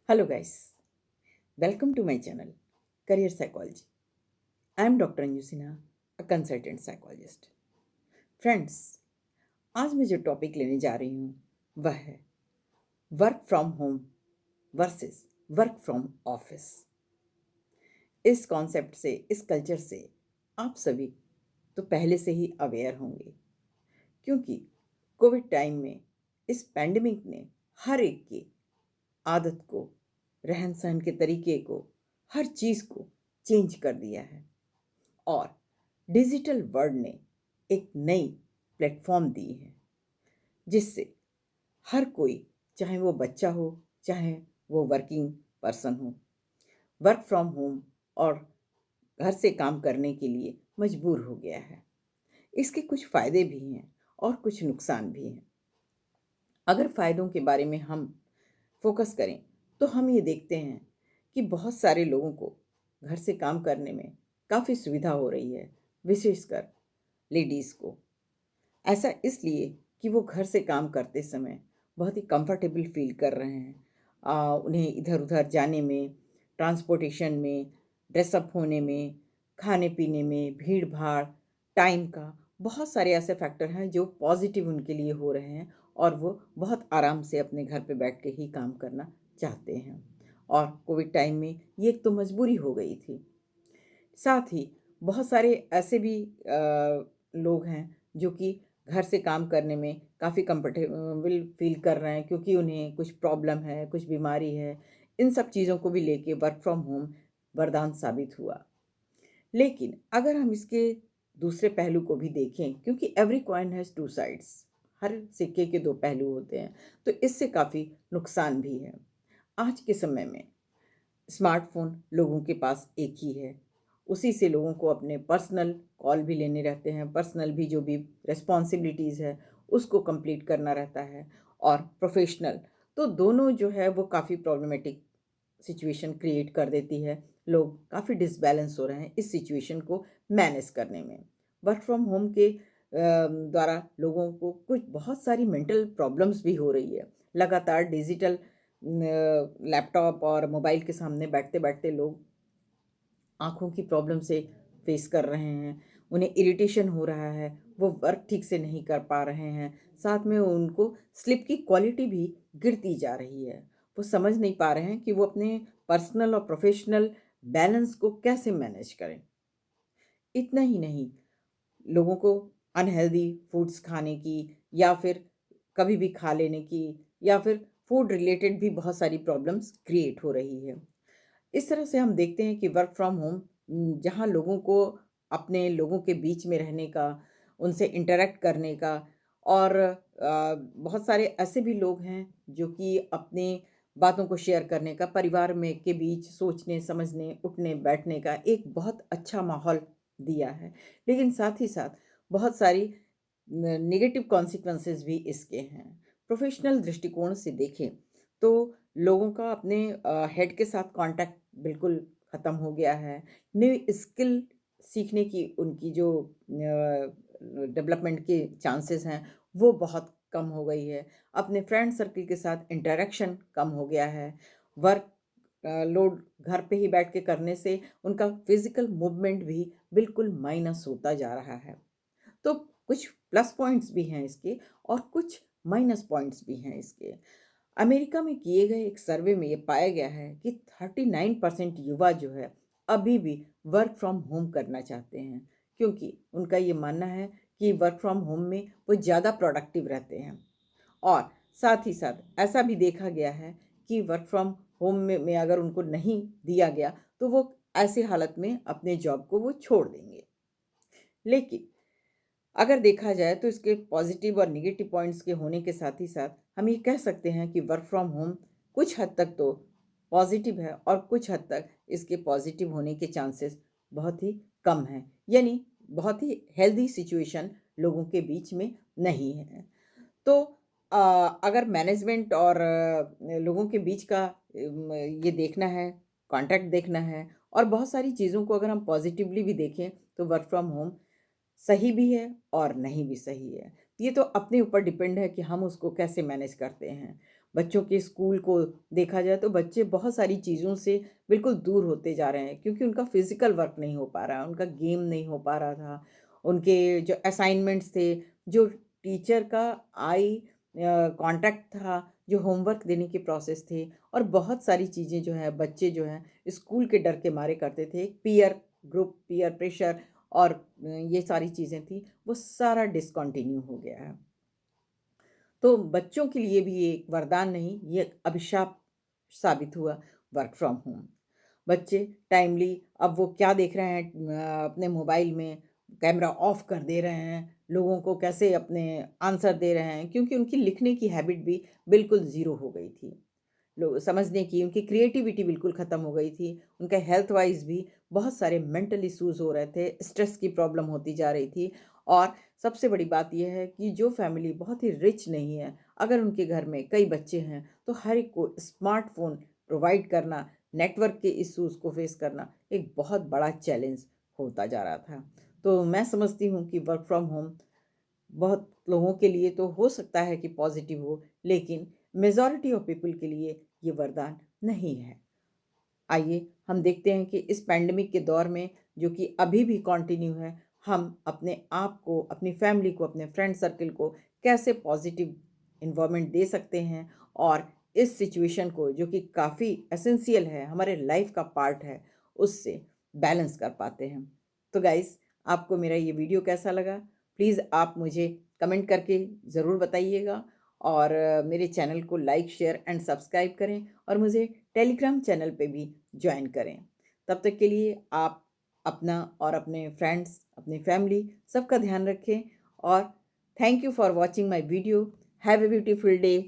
Hello guys, welcome to my channel Career Psychology. I am Dr. Anju Sinha, a consultant psychologist. Friends, आज मैं जो topic लेने जा रही हूँ वह है work from home versus work from office. इस कॉन्सेप्ट से, इस कल्चर से आप सभी तो पहले से ही अवेयर होंगे, क्योंकि कोविड टाइम में इस पैंडेमिक ने हर एक की आदत को, रहन सहन के तरीके को, हर चीज़ को चेंज कर दिया है। और डिजिटल वर्ल्ड ने एक नई प्लेटफॉर्म दी है, जिससे हर कोई, चाहे वो बच्चा हो, चाहे वो वर्किंग पर्सन हो, वर्क फ्रॉम होम और घर से काम करने के लिए मजबूर हो गया है। इसके कुछ फ़ायदे भी हैं और कुछ नुकसान भी हैं। अगर फ़ायदों के बारे में हम फोकस करें तो हम ये देखते हैं कि बहुत सारे लोगों को घर से काम करने में काफ़ी सुविधा हो रही है, विशेषकर लेडीज़ को। ऐसा इसलिए कि वो घर से काम करते समय बहुत ही कंफर्टेबल फील कर रहे हैं। उन्हें इधर उधर जाने में, ट्रांसपोर्टेशन में, ड्रेसअप होने में, खाने पीने में, भीड़ भाड़, टाइम का, बहुत सारे ऐसे फैक्टर हैं जो पॉजिटिव उनके लिए हो रहे हैं और वो बहुत आराम से अपने घर पे बैठ के ही काम करना चाहते हैं। और कोविड टाइम में ये एक तो मजबूरी हो गई थी। साथ ही बहुत सारे ऐसे भी लोग हैं जो कि घर से काम करने में काफ़ी कंफर्टेबल फील कर रहे हैं, क्योंकि उन्हें कुछ प्रॉब्लम है, कुछ बीमारी है। इन सब चीज़ों को भी लेके वर्क फ्रॉम होम वरदान साबित हुआ। लेकिन अगर हम इसके दूसरे पहलू को भी देखें, क्योंकि every coin has two sides, हर सिक्के के दो पहलू होते हैं, तो इससे काफ़ी नुकसान भी है। आज के समय में स्मार्टफ़ोन लोगों के पास एक ही है। उसी से लोगों को अपने पर्सनल कॉल भी लेने रहते हैं, पर्सनल भी जो भी रिस्पॉन्सिबिलिटीज़ है, उसको कंप्लीट करना रहता है, और प्रोफ़ेशनल, तो दोनों जो है वो काफ़ी प्रॉब्लमैटिक सिचुएशन क्रिएट कर देती है। लोग काफ़ी डिसबैलेंस हो रहे हैं इस सिचुएशन को मैनेज करने में। वर्क फ्रॉम होम के द्वारा लोगों को कुछ बहुत सारी मेंटल प्रॉब्लम्स भी हो रही है। लगातार डिजिटल लैपटॉप और मोबाइल के सामने बैठते-बैठते लोग आँखों की प्रॉब्लम से फेस कर रहे हैं। उन्हें इरिटेशन हो रहा है, वो वर्क ठीक से नहीं कर पा रहे हैं। साथ में उनको स्लीप की क्वालिटी भी गिरती जा रही है। वो समझ नहीं पा रहे हैं कि वो अपने पर्सनल और प्रोफ़ेशनल बैलेंस को कैसे मैनेज करें। इतना ही नहीं, लोगों को अनहेल्दी फूड्स खाने की, या फिर कभी भी खा लेने की, या फिर फूड रिलेटेड भी बहुत सारी प्रॉब्लम्स क्रिएट हो रही है। इस तरह से हम देखते हैं कि वर्क फ्रॉम होम जहाँ लोगों को अपने लोगों के बीच में रहने का, उनसे इंटरैक्ट करने का, और बहुत सारे ऐसे भी लोग हैं जो कि अपने बातों को शेयर करने का, परिवार में के बीच सोचने, समझने, उठने, बैठने का एक बहुत अच्छा माहौल दिया है। लेकिन साथ ही साथ बहुत सारी नेगेटिव कॉन्सिक्वेंसेस भी इसके हैं। प्रोफेशनल दृष्टिकोण से देखें तो लोगों का अपने हेड के साथ कांटेक्ट बिल्कुल ख़त्म हो गया है। न्यू स्किल सीखने की उनकी जो डेवलपमेंट के चांसेस हैं वो बहुत कम हो गई है। अपने फ्रेंड सर्कल के साथ इंटरेक्शन कम हो गया है। वर्क लोड घर पे ही बैठ के करने से उनका फिजिकल मूवमेंट भी बिल्कुल माइनस होता जा रहा है। तो कुछ प्लस पॉइंट्स भी हैं इसके और कुछ माइनस पॉइंट्स भी हैं इसके। अमेरिका में किए गए एक सर्वे में ये पाया गया है कि 39% युवा जो है अभी भी वर्क फ्रॉम होम करना चाहते हैं, क्योंकि उनका ये मानना है कि वर्क फ्रॉम होम में वो ज़्यादा प्रोडक्टिव रहते हैं। और साथ ही साथ ऐसा भी देखा गया है कि वर्क फ्रॉम होम में अगर उनको नहीं दिया गया तो वो ऐसी हालत में अपने जॉब को वो छोड़ देंगे। लेकिन अगर देखा जाए तो इसके पॉजिटिव और नेगेटिव पॉइंट्स के होने के साथ ही साथ हम ये कह सकते हैं कि वर्क फ्रॉम होम कुछ हद तक तो पॉजिटिव है और कुछ हद तक इसके पॉजिटिव होने के चांसेस बहुत ही कम हैं, यानी बहुत ही हेल्दी सिचुएशन लोगों के बीच में नहीं है। तो अ, अगर मैनेजमेंट और लोगों के बीच का ये देखना है, कॉन्टैक्ट देखना है, और बहुत सारी चीज़ों को अगर हम पॉजिटिवली भी देखें तो वर्क फ्रॉम होम सही भी है और नहीं भी सही है। ये तो अपने ऊपर डिपेंड है कि हम उसको कैसे मैनेज करते हैं। बच्चों के स्कूल को देखा जाए तो बच्चे बहुत सारी चीज़ों से बिल्कुल दूर होते जा रहे हैं, क्योंकि उनका फिज़िकल वर्क नहीं हो पा रहा, उनका गेम नहीं हो पा रहा था। उनके जो असाइनमेंट्स थे, जो टीचर का आई कॉन्टैक्ट था, जो होमवर्क देने के प्रोसेस थे, और बहुत सारी चीज़ें जो हैं बच्चे जो हैं स्कूल के डर के मारे करते थे। पीयर ग्रुप, पीयर प्रेशर और ये सारी चीज़ें थी, वो सारा डिसकंटिन्यू हो गया है। तो बच्चों के लिए भी ये एक वरदान नहीं, ये एक अभिशाप साबित हुआ वर्क फ्रॉम होम। बच्चे टाइमली अब वो क्या देख रहे हैं अपने मोबाइल में, कैमरा ऑफ कर दे रहे हैं, लोगों को कैसे अपने आंसर दे रहे हैं, क्योंकि उनकी लिखने की हैबिट भी बिल्कुल ज़ीरो हो गई थी। लोग समझने की, उनकी क्रिएटिविटी बिल्कुल ख़त्म हो गई थी। उनका हेल्थ वाइज़ भी बहुत सारे मेंटल इश्यूज़ हो रहे थे, स्ट्रेस की प्रॉब्लम होती जा रही थी। और सबसे बड़ी बात ये है कि जो फैमिली बहुत ही रिच नहीं है, अगर उनके घर में कई बच्चे हैं, तो हर एक को स्मार्टफ़ोन प्रोवाइड करना, नेटवर्क के इश्यूज़ को फ़ेस करना एक बहुत बड़ा चैलेंज होता जा रहा था। तो मैं समझती हूँ कि वर्क फ्रॉम होम बहुत लोगों के लिए तो हो सकता है कि पॉजिटिव हो, लेकिन मेजॉरिटी ऑफ पीपल के लिए ये वरदान नहीं है। आइए हम देखते हैं कि इस पैंडेमिक के दौर में, जो कि अभी भी कंटिन्यू है, हम अपने आप को, अपनी फैमिली को, अपने फ्रेंड सर्कल को कैसे पॉजिटिव इन्वायरमेंट दे सकते हैं, और इस सिचुएशन को, जो कि काफ़ी एसेंशियल है, हमारे लाइफ का पार्ट है, उससे बैलेंस कर पाते हैं। तो गाइस, आपको मेरा ये वीडियो कैसा लगा? प्लीज़ आप मुझे कमेंट करके ज़रूर बताइएगा, और मेरे चैनल को लाइक, शेयर एंड सब्सक्राइब करें, और मुझे टेलीग्राम चैनल पे भी जॉइन करें। तब तक के लिए आप अपना और अपने फ्रेंड्स, अपनी फैमिली सबका ध्यान रखें, और thank you for watching my video. Have a beautiful day.